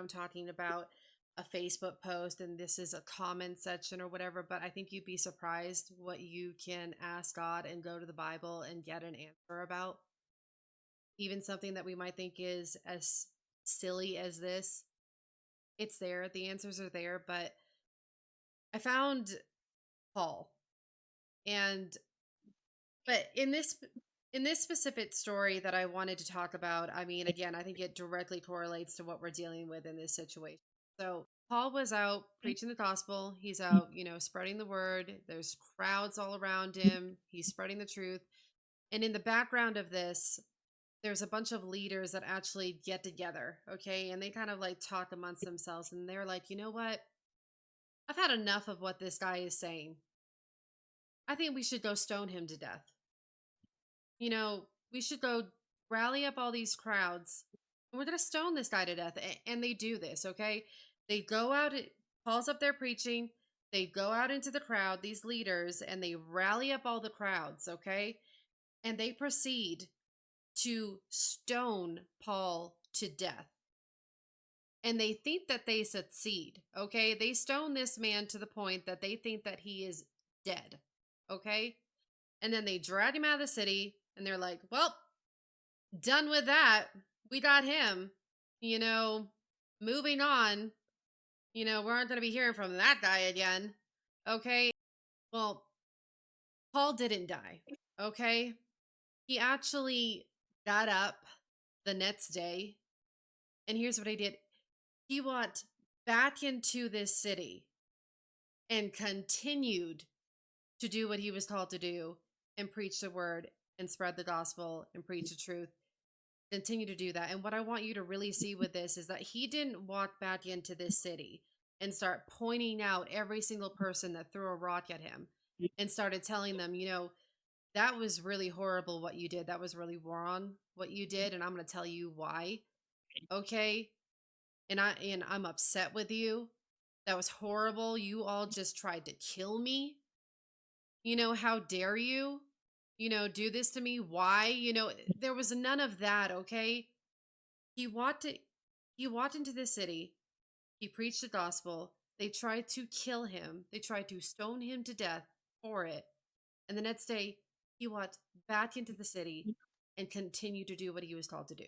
I'm talking about a Facebook post and this is a comment section or whatever, but I think you'd be surprised what you can ask God and go to the Bible and get an answer about. Even something that we might think is as silly as this, it's there. The answers are there. But I found Paul, and but in this specific story that I wanted to talk about, I mean, again, I think it directly correlates to what we're dealing with in this situation. So Paul was out preaching the gospel. He's out, spreading the word. There's crowds all around him. He's spreading the truth. And in the background of this, there's a bunch of leaders that actually get together, okay? And they kind of like talk amongst themselves and they're like, you know what? I've had enough of what this guy is saying. I think we should go stone him to death. We should go rally up all these crowds and we're going to stone this guy to death. And they do this, okay? They go out, it calls up their preaching. They go out into the crowd, these leaders, and they rally up all the crowds, okay? And they proceed to stone Paul to death. And they think that they succeed, okay? They stone this man to the point that they think that he is dead, okay? And then they drag him out of the city and they're like, well, done with that. We got him. You know, moving on. We aren't going to be hearing from that guy again. Okay. Well, Paul didn't die. Okay. He actually got up the next day. And here's what he did, he went back into this city and continued to do what he was called to do and preach the word and spread the gospel and preach the truth. Continue to do that. And what I want you to really see with this is that he didn't walk back into this city and start pointing out every single person that threw a rock at him and started telling them, that was really horrible what you did. That was really wrong what you did. And I'm going to tell you why. Okay. And I'm upset with you. That was horrible. You all just tried to kill me. How dare you? Do this to me. Why? There was none of that, okay? He walked it he walked into the city. He preached the gospel. They tried to kill him. They tried to stone him to death for it. And the next day, he walked back into the city and continued to do what he was called to do.